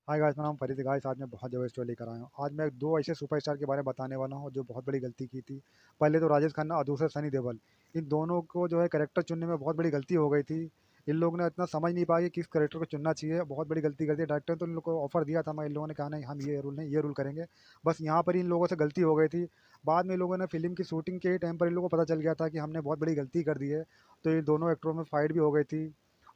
Hi guys, मेरा नाम फरीद है गाइस। आज मैं बहुत जबरदस्त स्टोरी लेकर आया हूँ। आज मैं दो ऐसे सुपरस्टार के बारे में बताने वाला हूँ जो बहुत बड़ी गलती की थी। पहले तो राजेश खन्ना और दूसरा सनी देओल। इन दोनों को जो है कैरेक्टर चुनने में बहुत बड़ी गलती हो गई थी। इन लोगों ने इतना समझ नहीं पाया कि किस कैरेक्टर को चुनना चाहिए। बहुत बड़ी गलती कर दी। डायरेक्टर ने तो इन लोगों को ऑफर दिया था, मगर इन लोगों ने कहा नहीं, हम ये रूल नहीं, ये रूल करेंगे। बस यहाँ पर ही इन लोगों से गलती हो गई थी। बाद में इन लोगों ने फिल्म की शूटिंग के टाइम पर इन लोगों को पता चल गया था कि हमने बहुत बड़ी गलती कर दी है। तो ये दोनों एक्टरों में फाइट भी हो गई थी।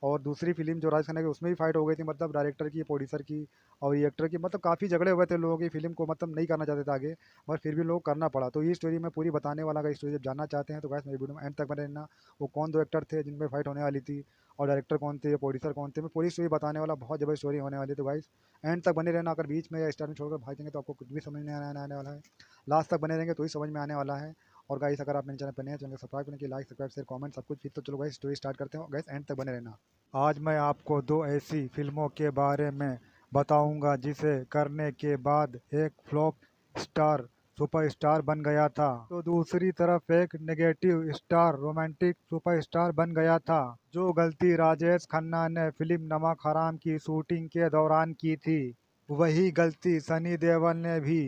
और दूसरी फिल्म जो राज खन्ना की, उसमें भी फाइट हो गई थी, मतलब डायरेक्टर की, प्रोड्यूसर की और ये एक्टर की। मतलब काफ़ी झगड़े हुए थे लोगों की। फिल्म को मतलब नहीं करना चाहते थे आगे, मगर फिर भी लोग करना पड़ा। तो ये स्टोरी मैं पूरी बताने वाला। अगर स्टोरी जब जानना चाहते हैं तो गाइस मेरी वीडियो में एंड तक बने रहना। वो कौन दो एक्टर थे जिनमें फाइट होने वाली थी, और डायरेक्टर कौन थे, प्रोड्यूसर कौन थे, मैं पूरी स्टोरी बताने वाला। बहुत जबरदस्त स्टोरी होने वाली है, तो गाइस एंड तक बने रहना। अगर बीच में या स्टार्ट में छोड़कर भाग देंगे तो आपको कुछ भी समझ नहीं आने वाला है। लास्ट तक बने रहेंगे तो ही समझ में आने वाला है। और गाइस अगर आप मेरे चैनल पर नए हैं, चैनल को सब्सक्राइब करने की, लाइक सब्सक्राइब शेयर कमेंट सब कुछ। फिर तो चलो गाइस स्टोरी स्टार्ट करते हैं। गाइस एंड तक बने रहना। आज मैं आपको दो ऐसी फिल्मों के बारे में बताऊंगा जिसे करने के बाद एक फ्लॉप स्टार सुपरस्टार बन गया था, तो दूसरी तरफ एक नेगेटिव स्टार रोमांटिक सुपरस्टार बन गया था। जो गलती राजेश खन्ना ने फिल्म नमक हराम की शूटिंग के दौरान की थी, वही गलती सनी देओल ने भी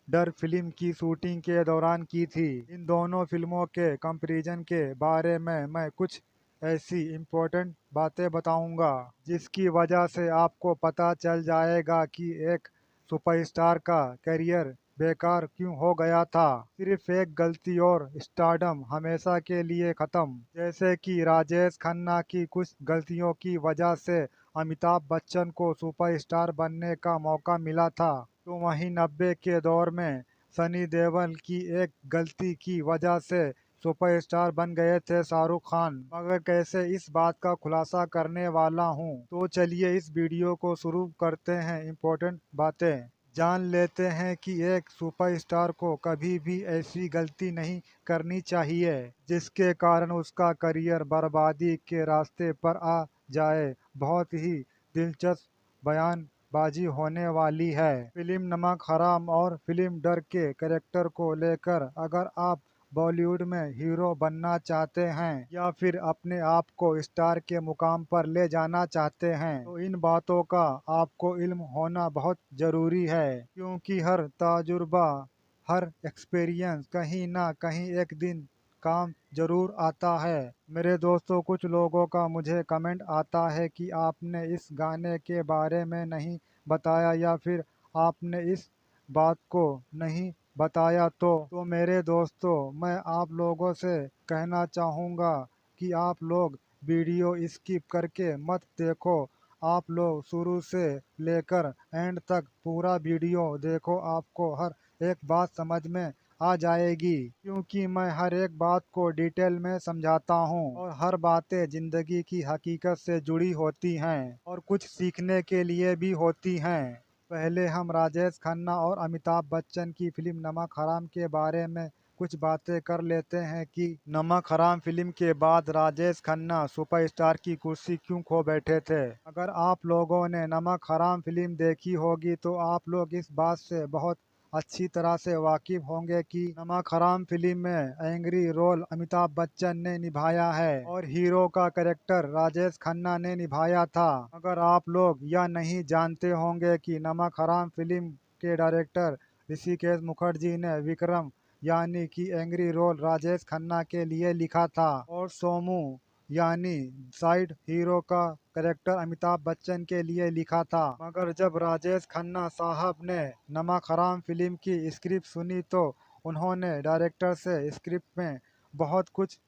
डर फिल्म की शूटिंग के दौरान की थी। इन दोनों फिल्मों के कंपैरिजन के बारे में मैं कुछ ऐसी इम्पोर्टेंट बातें बताऊंगा जिसकी वजह से आपको पता चल जाएगा कि एक सुपरस्टार का करियर बेकार क्यों हो गया था। सिर्फ एक गलती और स्टारडम हमेशा के लिए खत्म। जैसे कि राजेश खन्ना की कुछ गलतियों की वजह से अमिताभ बच्चन को सुपरस्टार बनने का मौका मिला था, तो वहीं 90 के दौर में सनी देओल की एक गलती की वजह से सुपरस्टार बन गए थे शाहरुख खान। मगर कैसे, इस बात का खुलासा करने वाला हूँ। तो चलिए इस वीडियो को शुरू करते हैं। इम्पोर्टेंट बातें जान लेते हैं कि एक सुपरस्टार को कभी भी ऐसी गलती नहीं करनी चाहिए जिसके कारण उसका करियर बर्बादी के रास्ते पर आ जाए। बहुत ही दिलचस्प बयानबाजी होने वाली है। फिल्म नमक हराम और फिल्म डर के कैरेक्टर को लेकर अगर आप बॉलीवुड में हीरो बनना चाहते हैं या फिर अपने आप को स्टार के मुकाम पर ले जाना चाहते हैं, तो इन बातों का आपको इल्म होना बहुत ज़रूरी है। क्योंकि हर तजुर्बा, हर एक्सपीरियंस कहीं ना कहीं एक दिन काम जरूर आता है। मेरे दोस्तों, कुछ लोगों का मुझे कमेंट आता है कि आपने इस गाने के बारे में नहीं बताया या फिर आपने इस बात को नहीं बताया। तो मेरे दोस्तों, मैं आप लोगों से कहना चाहूँगा कि आप लोग वीडियो स्किप करके मत देखो। आप लोग शुरू से लेकर एंड तक पूरा वीडियो देखो, आपको हर एक बात समझ में आ जाएगी। क्योंकि मैं हर एक बात को डिटेल में समझाता हूँ और हर बातें ज़िंदगी की हकीकत से जुड़ी होती हैं और कुछ सीखने के लिए भी होती हैं। पहले हम राजेश खन्ना और अमिताभ बच्चन की फिल्म नमक हराम के बारे में कुछ बातें कर लेते हैं कि नमक हराम फिल्म के बाद राजेश खन्ना सुपरस्टार की कुर्सी क्यों खो बैठे थे। अगर आप लोगों ने नमक हराम फिल्म देखी होगी तो आप लोग इस बात से बहुत अच्छी तरह से वाकिफ होंगे कि नमक हराम फिल्म में एंग्री रोल अमिताभ बच्चन ने निभाया है और हीरो का कैरेक्टर राजेश खन्ना ने निभाया था। अगर आप लोग यह नहीं जानते होंगे कि नमक हराम फिल्म के डायरेक्टर ऋषिकेश मुखर्जी ने विक्रम यानी कि एंग्री रोल राजेश खन्ना के लिए लिखा था और सोमू यानी साइड हीरो का करेक्टर अमिताभ बच्चन के लिए लिखा था। मगर जब राजेश खन्ना साहब ने नमक हराम फिल्म की स्क्रिप्ट सुनी तो उन्होंने डायरेक्टर से स्क्रिप्ट में बहुत कुछ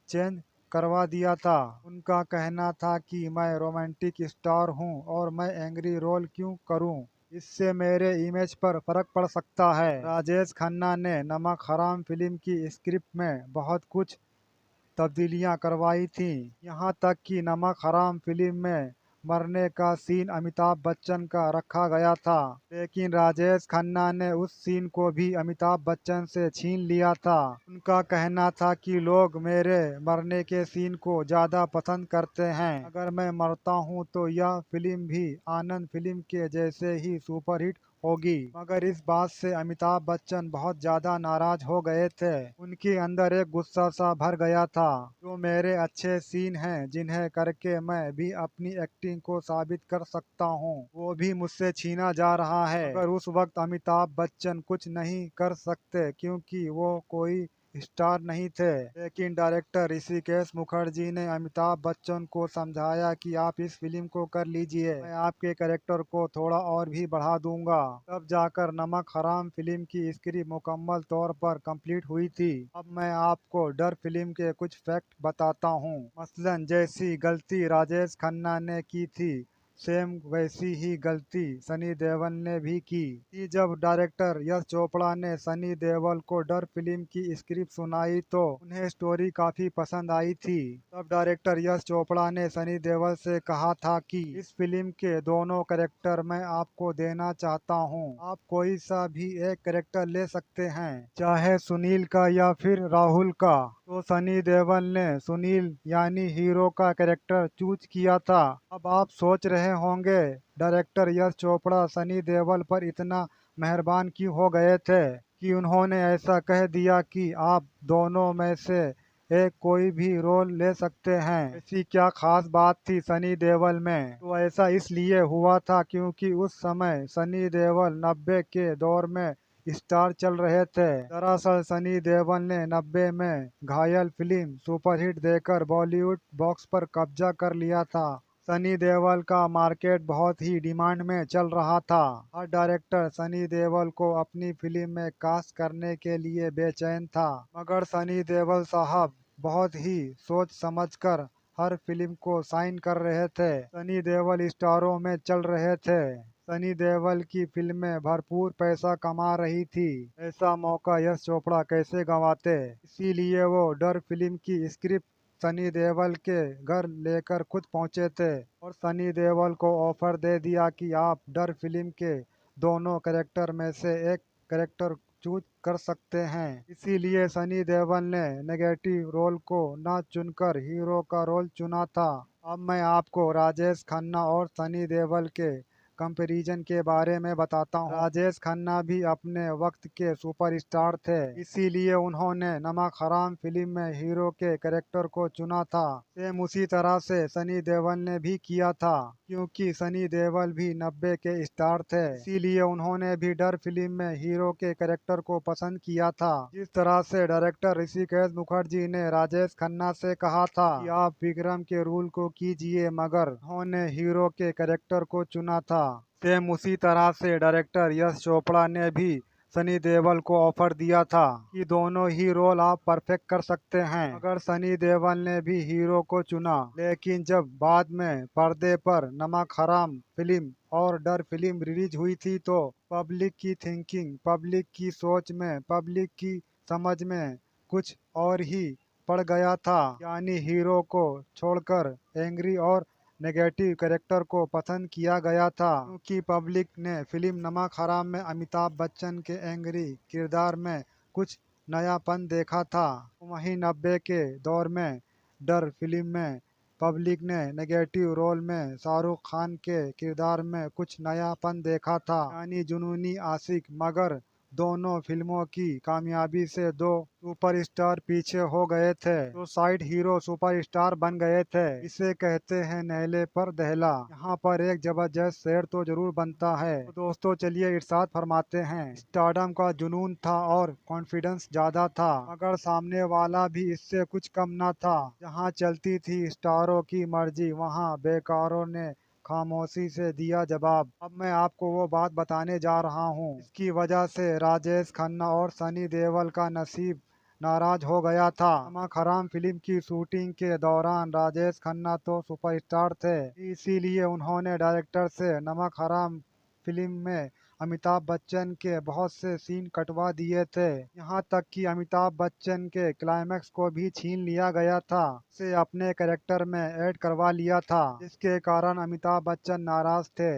चेंज करवा दिया था। उनका कहना था कि मैं रोमांटिक स्टार हूं और मैं एंग्री रोल क्यों करूं, इससे मेरे इमेज पर फर्क पड़ सकता है। राजेश खन्ना ने नमक हराम फिल्म की स्क्रिप्ट में बहुत कुछ तब्दीलियां करवाई थी। यहाँ तक कि नमक हराम फिल्म में मरने का सीन अमिताभ बच्चन का रखा गया था, लेकिन राजेश खन्ना ने उस सीन को भी अमिताभ बच्चन से छीन लिया था। उनका कहना था कि लोग मेरे मरने के सीन को ज़्यादा पसंद करते हैं। अगर मैं मरता हूँ तो यह फिल्म भी आनंद फिल्म के जैसे ही सुपरहिट होगी। मगर इस बात से अमिताभ बच्चन बहुत ज्यादा नाराज हो गए थे। उनके अंदर एक गुस्सा सा भर गया था। जो मेरे अच्छे सीन हैं जिन्हें करके मैं भी अपनी एक्टिंग को साबित कर सकता हूँ, वो भी मुझसे छीना जा रहा है। मगर उस वक्त अमिताभ बच्चन कुछ नहीं कर सकते क्योंकि वो कोई स्टार नहीं थे। लेकिन डायरेक्टर ऋषिकेश मुखर्जी ने अमिताभ बच्चन को समझाया कि आप इस फिल्म को कर लीजिए, मैं आपके कैरेक्टर को थोड़ा और भी बढ़ा दूंगा। तब जाकर नमक हराम फिल्म की स्क्रिप्ट मुकम्मल तौर पर कंप्लीट हुई थी। अब मैं आपको डर फिल्म के कुछ फैक्ट बताता हूँ। मसलन जैसी गलती राजेश खन्ना ने की थी, सेम वैसी ही गलती सनी देओल ने भी की थी। जब डायरेक्टर यश चोपड़ा ने सनी देओल को डर फिल्म की स्क्रिप्ट सुनाई तो उन्हें स्टोरी काफी पसंद आई थी। तब डायरेक्टर यश चोपड़ा ने सनी देओल से कहा था कि इस फिल्म के दोनों कैरेक्टर मैं आपको देना चाहता हूं, आप कोई सा भी एक कैरेक्टर ले सकते हैं, चाहे सुनील का या फिर राहुल का। तो सनी देओल ने सुनील यानी हीरो का कैरेक्टर चूज किया था। अब आप सोच रहे होंगे डायरेक्टर यश चोपड़ा सनी देओल पर इतना मेहरबान क्यों हो गए थे कि उन्होंने ऐसा कह दिया कि आप दोनों में से एक कोई भी रोल ले सकते हैं। ऐसी क्या खास बात थी सनी देओल में? तो ऐसा इसलिए हुआ था क्योंकि उस समय सनी देओल 90 के दौर में स्टार चल रहे थे। दरअसल सनी देओल ने 90 में घायल फिल्म सुपरहिट देकर बॉलीवुड बॉक्स पर कब्जा कर लिया था। सनी देओल का मार्केट बहुत ही डिमांड में चल रहा था। हर डायरेक्टर सनी देओल को अपनी फिल्म में कास्ट करने के लिए बेचैन था। मगर सनी देओल साहब बहुत ही सोच समझकर हर फिल्म को साइन कर रहे थे। सनी देओल स्टारों में चल रहे थे। सनी देओल की फिल्में भरपूर पैसा कमा रही थी। ऐसा मौका यश चोपड़ा कैसे गंवाते। इसीलिए वो डर फिल्म की स्क्रिप्ट सनी देओल के घर लेकर खुद पहुंचे थे और सनी देओल को ऑफर दे दिया कि आप डर फिल्म के दोनों कैरेक्टर में से एक कैरेक्टर चूज कर सकते हैं। इसीलिए सनी देओल ने नेगेटिव रोल को न चुनकर हीरो का रोल चुना था। अब मैं आपको राजेश खन्ना और सनी देओल के कंपैरिजन के बारे में बताता हूँ। राजेश खन्ना भी अपने वक्त के सुपरस्टार थे, इसीलिए उन्होंने नमक हराम फिल्म में हीरो के कैरेक्टर को चुना था। सेम उसी तरह से सनी देओल ने भी किया था, क्योंकि सनी देओल भी 90 के स्टार थे, इसीलिए उन्होंने भी डर फिल्म में हीरो के कैरेक्टर को पसंद किया था। जिस तरह से डायरेक्टर ऋषिकेश मुखर्जी ने राजेश खन्ना से कहा था कि आप विक्रम के रोल को कीजिए, मगर उन्होंने हीरो के कैरेक्टर को चुना था। सेम उसी तरह से डायरेक्टर यश चोपड़ा ने भी सनी देओल को ऑफर दिया था कि दोनों ही रोल आप परफेक्ट कर सकते हैं, मगर सनी देओल ने भी हीरो को चुना। लेकिन जब बाद में पर्दे पर नमक हराम फिल्म और डर फिल्म रिलीज हुई थी तो पब्लिक की थिंकिंग, पब्लिक की सोच में, पब्लिक की समझ में कुछ और ही पड़ गया था। यानी हीरो को छोड़कर एंग्री और नेगेटिव कैरेक्टर को पसंद किया गया था, क्योंकि पब्लिक ने फिल्म नमक हराम में अमिताभ बच्चन के एंग्री किरदार में कुछ नयापन देखा था। वहीं 90 के दौर में डर फिल्म में पब्लिक ने नेगेटिव रोल में शाहरुख खान के किरदार में कुछ नयापन देखा था, यानी जुनूनी आशिक। मगर दोनों फिल्मों की कामयाबी से दो सुपरस्टार पीछे हो गए थे, तो साइड हीरो सुपरस्टार बन गए थे। इसे कहते हैं नहले पर दहला। यहाँ पर एक जबरदस्त शेर तो जरूर बनता है। तो दोस्तों चलिए इरशाद फरमाते हैं, स्टारडम का जुनून था और कॉन्फिडेंस ज्यादा था, मगर सामने वाला भी इससे कुछ कम न था। जहाँ चलती थी स्टारों की मर्जी, वहाँ बेकारों ने खामोशी से दिया जवाब। अब मैं आपको वो बात बताने जा रहा हूँ, इसकी वजह से राजेश खन्ना और सनी देओल का नसीब नाराज हो गया था। नमक हराम फिल्म की शूटिंग के दौरान राजेश खन्ना तो सुपरस्टार थे, इसीलिए उन्होंने डायरेक्टर से नमक हराम फिल्म में अमिताभ बच्चन के बहुत से सीन कटवा दिए थे। यहाँ तक कि अमिताभ बच्चन के क्लाइमैक्स को भी छीन लिया गया था, से अपने कैरेक्टर में ऐड करवा लिया था, जिसके कारण अमिताभ बच्चन नाराज थे।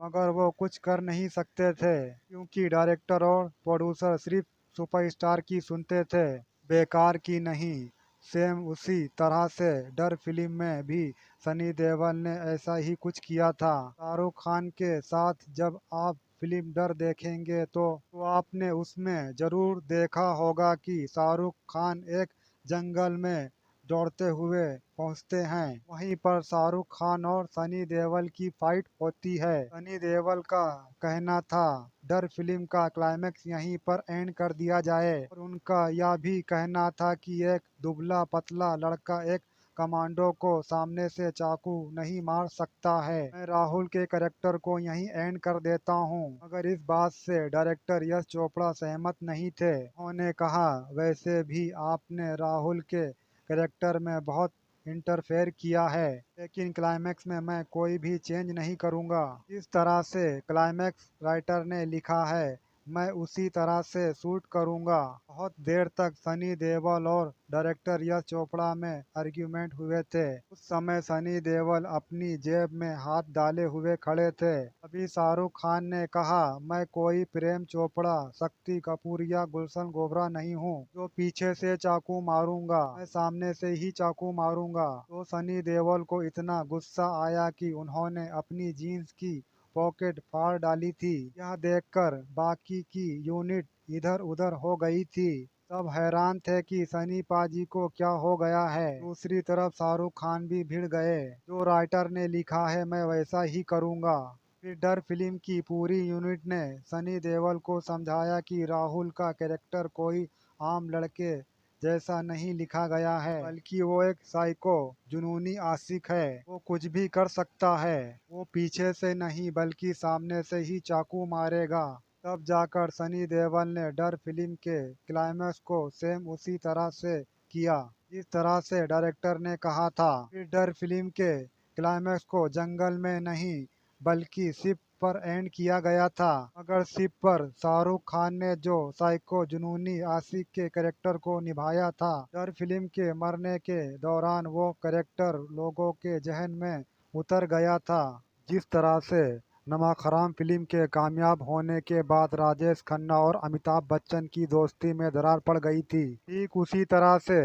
मगर वो कुछ कर नहीं सकते थे, क्योंकि डायरेक्टर और प्रोड्यूसर सिर्फ सुपरस्टार की सुनते थे, बेकार की नहीं। सेम उसी तरह से डर फिल्म में भी सनी देओल ने ऐसा ही कुछ किया था। शाहरुख खान के साथ जब आप फिल्म डर देखेंगे तो आपने उसमें जरूर देखा होगा कि शाहरुख खान एक जंगल में दौड़ते हुए पहुंचते हैं। वहीं पर शाहरुख खान और सनी देओल की फाइट होती है। सनी देओल का कहना था डर फिल्म का क्लाइमेक्स यहीं पर एंड कर दिया जाए और उनका यह भी कहना था कि एक दुबला पतला लड़का एक कमांडो को सामने से चाकू नहीं मार सकता है। मैं राहुल के कैरेक्टर को यहीं एंड कर देता हूं। मगर इस बात से डायरेक्टर यश चोपड़ा सहमत नहीं थे। उन्होंने कहा वैसे भी आपने राहुल के कैरेक्टर में बहुत इंटरफेयर किया है, लेकिन क्लाइमैक्स में मैं कोई भी चेंज नहीं करूंगा। इस तरह से क्लाइमैक्स राइटर ने लिखा है, मैं उसी तरह से शूट करूंगा। बहुत देर तक सनी देओल और डायरेक्टर यश चोपड़ा में आर्ग्यूमेंट हुए थे। उस समय सनी देओल अपनी जेब में हाथ डाले हुए खड़े थे। अभी शाहरुख खान ने कहा, मैं कोई प्रेम चोपड़ा, शक्ति कपूर या गुलशन ग्रोवर नहीं हूँ जो पीछे से चाकू मारूंगा, मैं सामने से ही चाकू मारूंगा। तो सनी देओल को इतना गुस्सा आया कि उन्होंने अपनी जीन्स की पॉकेट फाड़ डाली थी। यह देखकर बाकी की यूनिट इधर उधर हो गई थी। सब हैरान थे कि सनी पाजी को क्या हो गया है। दूसरी तरफ शाहरुख खान भी भिड़ गए। जो राइटर ने लिखा है मैं वैसा ही करूँगा। फिर डर फिल्म की पूरी यूनिट ने सनी देओल को समझाया कि राहुल का कैरेक्टर कोई आम लड़के जैसा नहीं लिखा गया है, बल्कि वो एक साइको जुनूनी आशिक है। वो कुछ भी कर सकता है। वो पीछे से नहीं बल्कि सामने से ही चाकू मारेगा। तब जाकर सनी देओल ने डर फिल्म के क्लाइमैक्स को सेम उसी तरह से किया जिस तरह से डायरेक्टर ने कहा था। फिर डर फिल्म के क्लाइमैक्स को जंगल में नहीं बल्कि शिप पर एंड किया गया था। मगर शिप पर शाहरुख खान ने जो साइको जुनूनी आशिक के कैरेक्टर को निभाया था, डर फिल्म के मरने के दौरान वो कैरेक्टर लोगों के जहन में उतर गया था। जिस तरह से नमक हराम फिल्म के कामयाब होने के बाद राजेश खन्ना और अमिताभ बच्चन की दोस्ती में दरार पड़ गई थी, ठीक उसी तरह से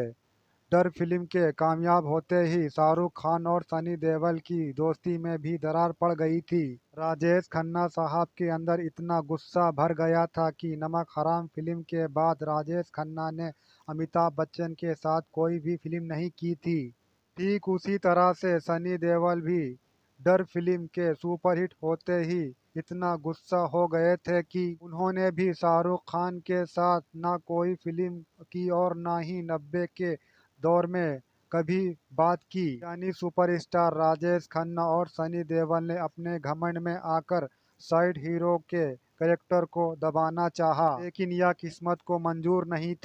डर फिल्म के कामयाब होते ही शाहरुख खान और सनी देओल की दोस्ती में भी दरार पड़ गई थी। राजेश खन्ना साहब के अंदर इतना गुस्सा भर गया था कि नमक हराम फिल्म के बाद राजेश खन्ना ने अमिताभ बच्चन के साथ कोई भी फिल्म नहीं की थी। ठीक उसी तरह से सनी देओल भी डर फिल्म के सुपरहिट होते ही इतना गुस्सा हो गए थे कि उन्होंने भी शाहरुख खान के साथ ना कोई फिल्म की और ना ही 90 के दौर में कभी बात की। यानी सुपरस्टार राजेश खन्ना और सनी देओल ने अपने घमंड में आकर साइड हीरो के कैरेक्टर को दबाना चाहा, लेकिन यह किस्मत को मंजूर नहीं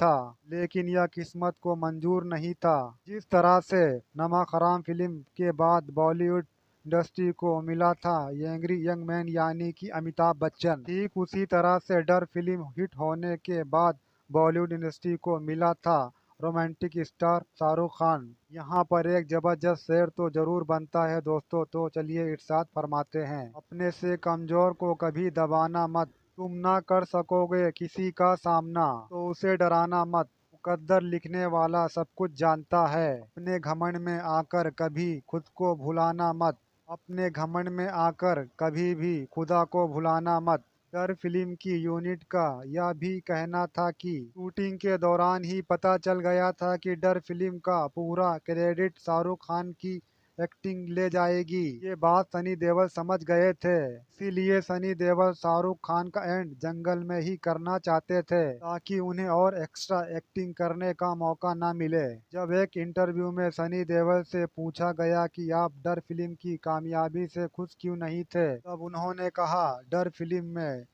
था। जिस तरह से नमक हराम फिल्म के बाद बॉलीवुड इंडस्ट्री को मिला था एंग्री यंग मैन यानी कि अमिताभ बच्चन, ठीक उसी तरह से डर फिल्म हिट होने के बाद बॉलीवुड इंडस्ट्री को मिला था रोमांटिक स्टार शाहरुख खान। यहाँ पर एक जबरदस्त शेर तो जरूर बनता है दोस्तों, तो चलिए इरशाद फरमाते हैं, अपने से कमजोर को कभी दबाना मत, तुम ना कर सकोगे किसी का सामना तो उसे डराना मत, मुकद्दर लिखने वाला सब कुछ जानता है, अपने घमंड में आकर कभी खुद को भुलाना मत, अपने घमंड में आकर कभी भी खुदा को भुलाना मत। डर फिल्म की यूनिट का यह भी कहना था कि शूटिंग के दौरान ही पता चल गया था कि डर फिल्म का पूरा क्रेडिट शाहरुख खान की एक्टिंग ले जाएगी। ये बात सनी देओल समझ गए थे, इसीलिए सनी देओल शाहरुख खान का एंड जंगल में ही करना चाहते थे ताकि उन्हें और एक्स्ट्रा एक्टिंग करने का मौका न मिले। जब एक इंटरव्यू में सनी देओल से पूछा गया कि आप डर फिल्म की कामयाबी से खुश क्यों नहीं थे, तब उन्होंने कहा डर फिल्म में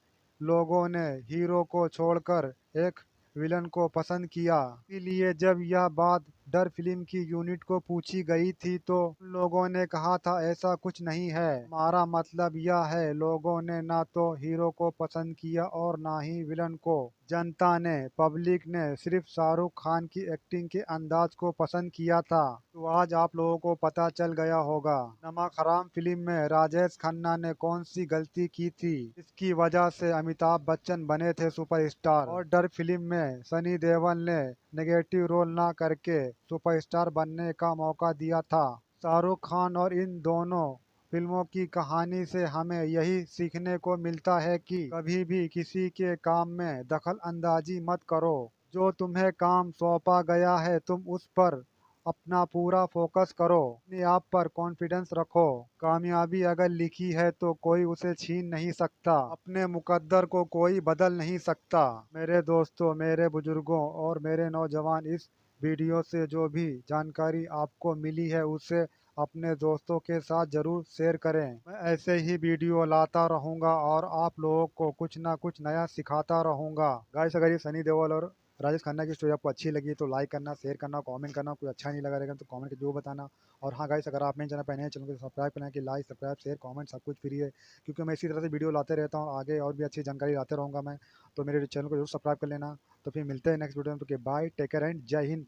लोगों ने हीरो को छोड़कर एक विलन को पसंद किया। इसलिए जब यह बात डर फिल्म की यूनिट को पूछी गई थी तो उन लोगों ने कहा था ऐसा कुछ नहीं है, हमारा मतलब यह है लोगों ने ना तो हीरो को पसंद किया और ना ही विलन को। जनता ने, पब्लिक ने सिर्फ शाहरुख खान की एक्टिंग के अंदाज को पसंद किया था। तो आज आप लोगों को पता चल गया होगा नमक हराम फिल्म में राजेश खन्ना ने कौन सी गलती की थी, इसकी वजह से अमिताभ बच्चन बने थे सुपरस्टार और डर फिल्म में सनी देओल ने नेगेटिव रोल ना करके सुपरस्टार बनने का मौका दिया था। शाहरुख खान और इन दोनों फिल्मों की कहानी से हमें यही सीखने को मिलता है कि कभी भी किसी के काम में दखल अंदाजी मत करो। जो तुम्हें काम सौंपा गया है तुम उस पर अपना पूरा फोकस करो, अपने आप पर कॉन्फिडेंस रखो। कामयाबी अगर लिखी है तो कोई उसे छीन नहीं सकता, अपने मुकद्दर को कोई बदल नहीं सकता। मेरे दोस्तों, मेरे बुजुर्गों और मेरे नौजवान, इस वीडियो से जो भी जानकारी आपको मिली है उसे अपने दोस्तों के साथ जरूर शेयर करें। मैं ऐसे ही वीडियो लाता रहूंगा और आप लोगों को कुछ ना कुछ नया सिखाता रहूंगा। गाइस, अगर ये सनी देओल और राजेश खन्ना की स्टोरी आपको अच्छी लगी तो लाइक करना, शेयर करना, कमेंट करना। कोई अच्छा नहीं लगा रहेगा तो कमेंट करके जो बताना। और हाँ गाइस, अगर आप मेरे चैनल पर नए हैं, चैनल को सब्सक्राइब करना कि लाइक, सब्सक्राइब, शेयर, कमेंट सब कुछ फ्री है, क्योंकि मैं इसी तरह से वीडियो लाते रहता हूँ। आगे और भी अच्छी जानकारी लाते रहूँगा मैं, तो मेरे चैनल को जरूर सब्सक्राइब कर लेना। तो फिर मिलते हैं नेक्स्ट वीडियो में। तो बाय, टेक केयर एंड जय हिंद।